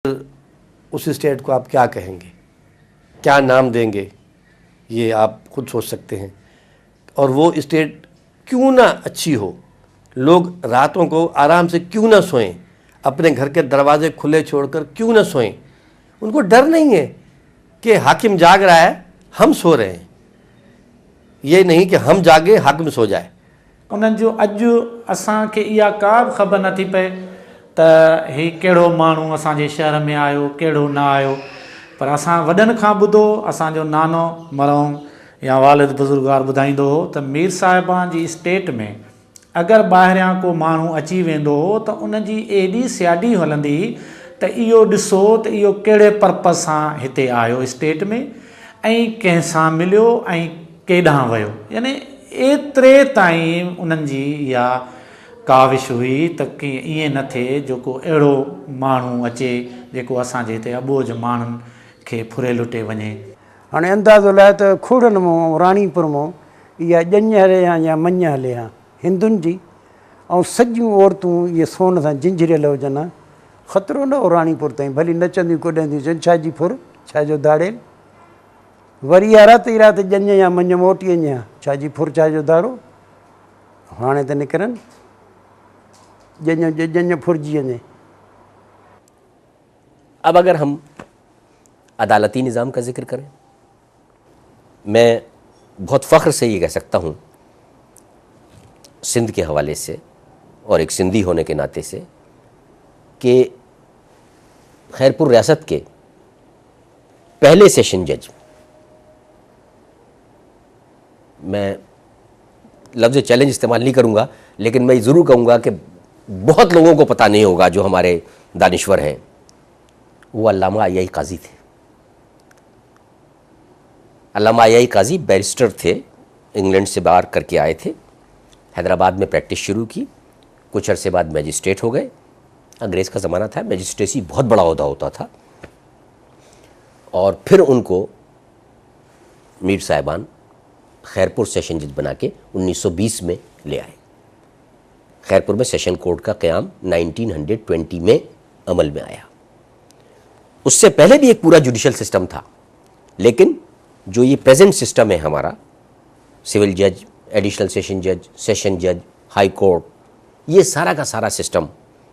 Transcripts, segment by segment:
उस स्टेट को आप क्या कहेंगे, क्या नाम देंगे, ये आप खुद सोच सकते हैं। और वो स्टेट क्यों ना अच्छी हो, लोग रातों को आराम से क्यों ना सोएं, अपने घर के दरवाजे खुले छोड़कर क्यों ना सोएं। उनको डर नहीं है कि हाकिम जाग रहा है, हम सो रहे हैं। ये नहीं कि हम जागे हाकिम सो जाए। उन्हनि जो अॼु असांखे इहा का बि ख़बर नथी पए त ही कहिड़ो माण्हू असांजे शहर में आयो, कहिड़ो न आयो। पर असां वॾनि खां ॿुधो, असांजो नानो मरहूम या वालिद बुज़ुर्गवार ॿुधाईंदो हो त मीर साहिबान जी स्टेट में अगरि ॿाहिरियां को माण्हू अची वेंदो हो त उनजी एॾी सियादी हलंदी त इहो ॾिसो त इहो कहिड़े पर्पज़ सां हिते आयो स्टेट में ऐं कंहिंसां मिलियो ऐं केॾांहुं वियो। यानी एतिरे ताईं उन्हनि जी इहा काविश हुई त की ईअं न थिए जेको अहिड़ो माण्हू अचे जेको असांजे हिते अॿोझ माण्हुनि खे फुरे लुटे वञे। हाणे अंदाज़ो लाइ त खोड़नि मां राणीपुर मां इहा ॼञ हले हा या मञ हले हा हिंदुनि जी, ऐं सॼियूं औरतूं इहे सोन सां जिंजरियल हुजनि हा। ख़तरो न हो राणीपुर ताईं, भली नचंदियूं कुॾंदियूं हुजनि, छाजी फुर छाजो दाड़ेल। वरी इहा राति ई राति ॼञ या मञ मोटी वञे हा, छाजी फुर छाजो दाड़ो। हाणे त निकिरनि ॼञ फुरजी वञे। अब अगर हम अदालती निज़ाम का जिक्र करें, मैं बहुत फ़ख्र से ये कह सकता हूँ सिंध के हवाले से और एक सिंधी होने के नाते से कि खैरपुर रियासत के पहले सेशन जज, मैं लफ्ज़ चैलेंज इस्तेमाल नहीं करूँगा, लेकिन मैं ज़रूर कहूँगा कि बहुत लोगों को पता नहीं होगा जो हमारे दानिश्वर हैं, वो अल्लामा आई काजी थे। अल्लामा आई काजी बैरिस्टर थे, इंग्लैंड से बाहर करके आए थे, हैदराबाद में प्रैक्टिस शुरू की, कुछ अरसे बाद मैजिस्ट्रेट हो गए। अंग्रेज़ का ज़माना था, मैजिस्ट्रेसी बहुत बड़ा ओहदा होता था। और फिर उनको मीर साहिबान खैरपुर सेशन जज बना के 1920 में ले आए। खैरपुर में सेशन कोर्ट का क़याम 1920 में अमल में आया। उससे पहले भी एक पूरा जुडिशल सिस्टम था, लेकिन जो ये प्रेजेंट सिस्टम है हमारा, सिविल जज, एडिशनल सेशन जज, हाई कोर्ट, ये सारा का सारा सिस्टम,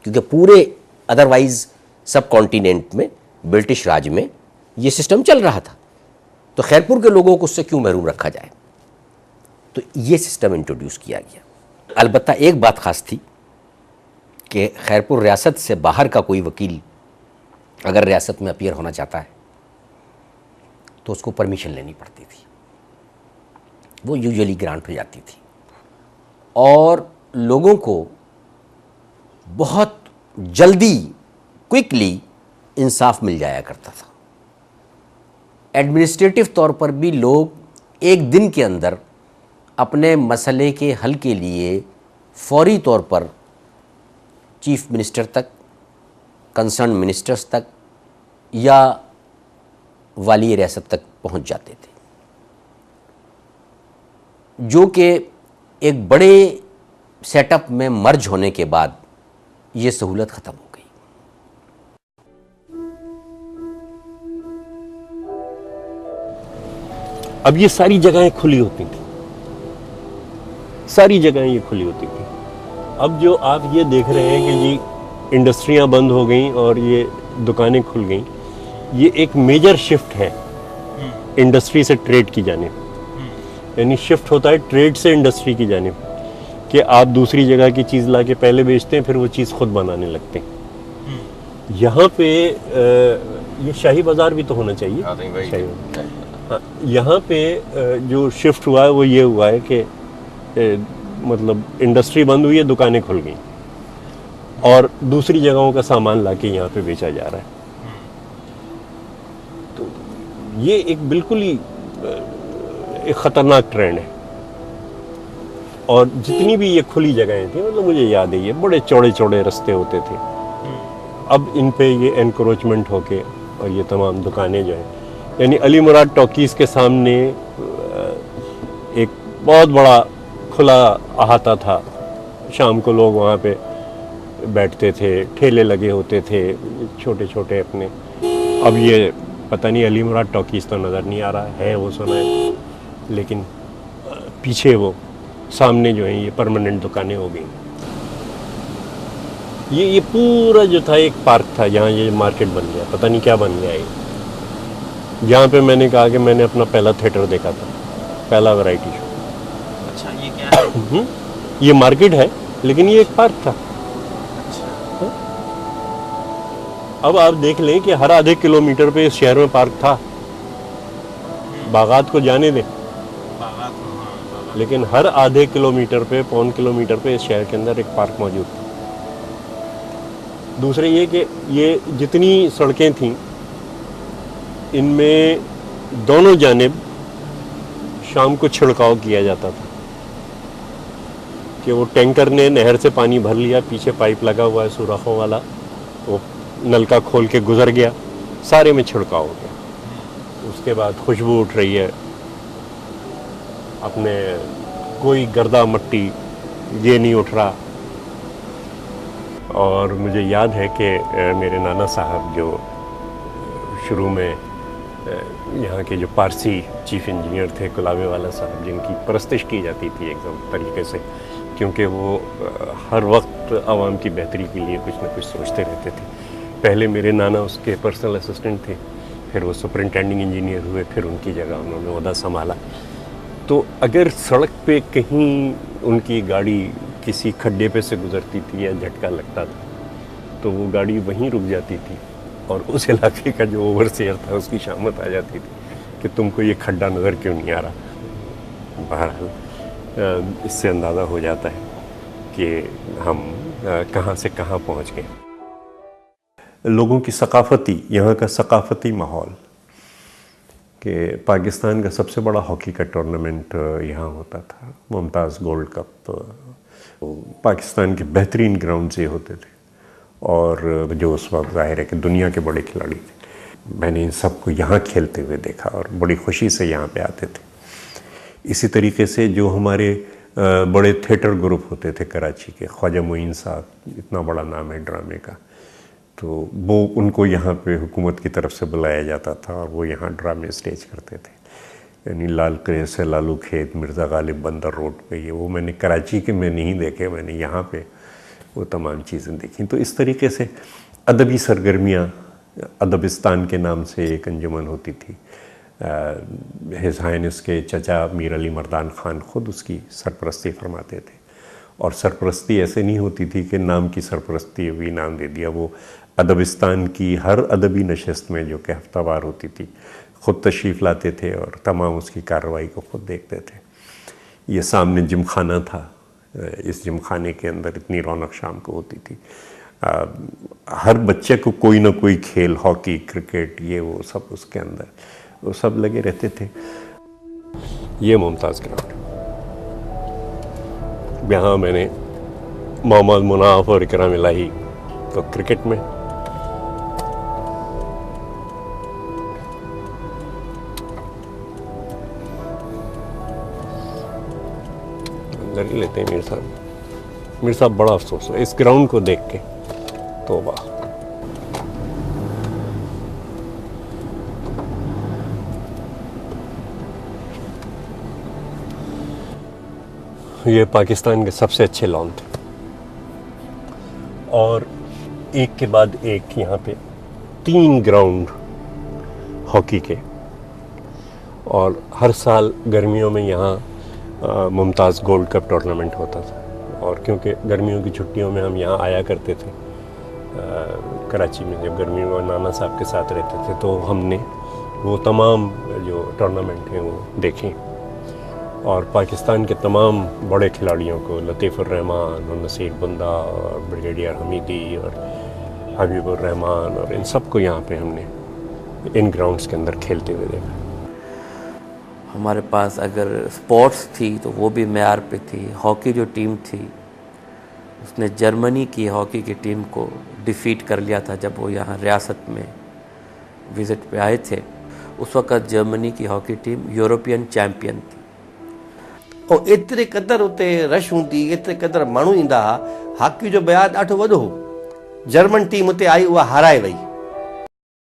क्योंकि पूरे अदरवाइज सब कॉन्टिनेंट में ब्रिटिश राज में ये सिस्टम चल रहा था, तो खैरपुर के लोगों को उससे क्यों महरूम रखा जाए। तो ये सिस्टम इंट्रोड्यूस किया गया। अलबत्ता एक बात ख़ास थी कि खैरपुर रियासत से बाहर का कोई वकील अगर रियासत में अपीयर होना चाहता है तो उसको परमिशन लेनी पड़ती थी, वो यूजुअली ग्रांट हो जाती थी, और लोगों को बहुत जल्दी क्विकली इंसाफ मिल जाया करता था। एडमिनिस्ट्रेटिव तौर पर भी लोग एक दिन के अंदर अपने मसले के हल के लिए फौरी तौर पर चीफ मिनिस्टर तक, कंसर्न मिनिस्टर्स तक या वाली रियासत तक पहुंच जाते थे, जो कि एक बड़े सेटअप में मर्ज होने के बाद ये सहूलत ख़त्म हो गई। अब ये सारी जगहें खुली होती थी, सारी जगहें ये खुली होती थी। अब जो आप ये देख रहे हैं कि जी इंडस्ट्रियां बंद हो गई और ये दुकानें खुल गई, ये एक मेजर शिफ्ट है इंडस्ट्री से ट्रेड की जानिब। यानी शिफ्ट होता है ट्रेड से इंडस्ट्री की जानिब, कि आप दूसरी जगह की चीज़ ला के पहले बेचते हैं, फिर वो चीज़ खुद बनाने लगते हैं। यहाँ पे ये शाही बाज़ार भी तो होना चाहिए। हाँ, यहाँ पे जो शिफ्ट हुआ है वो ये हुआ है कि मतलब इंडस्ट्री बंद हुई है, दुकानें खुल गई और दूसरी जगहों का सामान लाके यहाँ पे बेचा जा रहा है। तो ये एक बिल्कुल ही एक ख़तरनाक ट्रेंड है। और जितनी भी ये खुली जगहें थी, मतलब मुझे याद है ये बड़े चौड़े चौड़े रास्ते होते थे, अब इन पे ये एनक्रोचमेंट होके और ये तमाम दुकानें जो हैं, यानी अली मुराद टॉकीज़ के सामने एक बहुत बड़ा खुला अहाता था, शाम को लोग वहाँ पे बैठते थे, ठेले लगे होते थे छोटे छोटे अपने। अब ये पता नहीं अली मुराद टॉकीज़ तो नज़र नहीं आ रहा है, वो सुना है, लेकिन पीछे वो सामने जो है ये परमानेंट दुकानें हो गई। ये पूरा जो था एक पार्क था, यहाँ ये मार्केट बन गया, पता नहीं क्या बन गया ये। यहाँ पे मैंने कहा कि मैंने अपना पहला थिएटर देखा था, पहला वैरायटी शो। अच्छा, ये क्या है? ये मार्केट है लेकिन ये एक पार्क था। अब आप देख लें कि हर आधे किलोमीटर पे इस शहर में पार्क था। बागात को जाने दें, लेकिन हर आधे किलोमीटर पे, पौन किलोमीटर पे इस शहर के अंदर एक पार्क मौजूद था। दूसरे ये कि ये जितनी सड़कें थीं इनमें दोनों जानिब शाम को छिड़काव किया जाता था कि वो टैंकर ने नहर से पानी भर लिया, पीछे पाइप लगा हुआ है सुराखों वाला, वो नलका खोल के गुजर गया, सारे में छिड़काव हो गया। उसके बाद खुशबू उठ रही है, अपने कोई गर्दा मट्टी ये नहीं उठ रहा। और मुझे याद है कि मेरे नाना साहब जो शुरू में यहाँ के जो पारसी चीफ इंजीनियर थे गुलाबे वाला साहब, जिनकी परस्तिश की जाती थी एकदम तरीके से, क्योंकि वो हर वक्त आवाम की बेहतरी के लिए कुछ ना कुछ सोचते रहते थे। पहले मेरे नाना उसके पर्सनल असिस्टेंट थे, फिर वो सुपरिंटेंडिंग इंजीनियर हुए, फिर उनकी जगह उन्होंने ओहदा संभाला। तो अगर सड़क पे कहीं उनकी गाड़ी किसी खड्डे पे से गुजरती थी या झटका लगता था तो वो गाड़ी वहीं रुक जाती थी और उस इलाके का जो ओवरसियर था उसकी शामत आ जाती थी कि तुमको ये खड्डा नज़र क्यों नहीं आ रहा। बहरहाल इससे अंदाज़ा हो जाता है कि हम कहाँ से कहाँ पहुँच गए। लोगों की सकाफ़ती, यहाँ का सकाफ़ती माहौल, कि पाकिस्तान का सबसे बड़ा हॉकी का टूर्नामेंट यहाँ होता था, मुमताज़ गोल्ड कप। पाकिस्तान के बेहतरीन ग्राउंड से होते थे और जो उस वक्त ज़ाहिर है कि दुनिया के बड़े खिलाड़ी थे। मैंने इन सबको यहाँ खेलते हुए देखा और बड़ी खुशी से यहाँ पे आते थे। इसी तरीके से जो हमारे बड़े थिएटर ग्रुप होते थे कराची के, ख्वाजा मोइन साहब, इतना बड़ा नाम है ड्रामे का, तो वो उनको यहाँ पे हुकूमत की तरफ से बुलाया जाता था और वो यहाँ ड्रामे स्टेज करते थे। यानी लाल किले से लालू खेत, मिर्ज़ा गालिब बंदर रोड पे, ये वो मैंने कराची के में नहीं देखे, मैंने यहाँ पे वो तमाम चीज़ें देखी। तो इस तरीके से अदबी सरगर्मियाँ, अदबिस्तान के नाम से एक अंजुमन होती थी। हिज़ हाइनेस के चचा मीर अली मर्दान ख़ान ख़ुद उसकी सरपरस्ती फरमाते थे। और सरपरस्ती ऐसे नहीं होती थी कि नाम की सरपरस्ती हुई, नाम दे दिया। वो अदबिस्तान की हर अदबी नशस्त में जो कि हफ्तावार होती थी ख़ुद तशरीफ़ लाते थे और तमाम उसकी कार्रवाई को ख़ुद देखते थे। ये सामने जिम खाना था, इस जिम खाने के अंदर इतनी रौनक शाम को होती थी। हर बच्चे को कोई ना कोई खेल, हॉकी, क्रिकेट, ये वो सब उसके अंदर वो सब लगे रहते थे। ये मुमताज़ ग्राउंड, यहाँ मैंने मोहम्मद मुनाफ और इकराम इलाही तो क्रिकेट में, अंदर ही लेते हैं मीर साहब। मीर साहब बड़ा अफसोस है इस ग्राउंड को देख के, तौबा। ये पाकिस्तान के सबसे अच्छे लॉन थे और एक के बाद एक यहाँ पे 3 ग्राउंड हॉकी के, और हर साल गर्मियों में यहाँ मुमताज़ गोल्ड कप टूर्नामेंट होता था। और क्योंकि गर्मियों की छुट्टियों में हम यहाँ आया करते थे कराची में, जब गर्मियों में नाना साहब के साथ रहते थे, तो हमने वो तमाम जो टूर्नामेंट हैं वो देखें और पाकिस्तान के तमाम बड़े खिलाड़ियों को, लतीफ़ुर रहमान और नसीर बुंदा और ब्रिगेडियर हमीदी और हबीबुर रहमान, और इन सब को यहाँ पे हमने इन ग्राउंड्स के अंदर खेलते हुए देखा। हमारे पास अगर स्पोर्ट्स थी तो वो भी मेयार पे थी। हॉकी जो टीम थी उसने जर्मनी की हॉकी की टीम को डिफ़ीट कर लिया था जब वो यहाँ रियासत में विज़िट पे आए थे। उस वक़्त जर्मनी की हॉकी टीम यूरोपियन चैम्पियन थी। ऐं एतिरे क़दुरु उते रश हूंदी, एतिरे क़दुरु माण्हू ईंदा हुआ, हॉकी जो ब्याज ॾाढो वॾो हो। जर्मन टीम उते आई, उहा हाराए वई।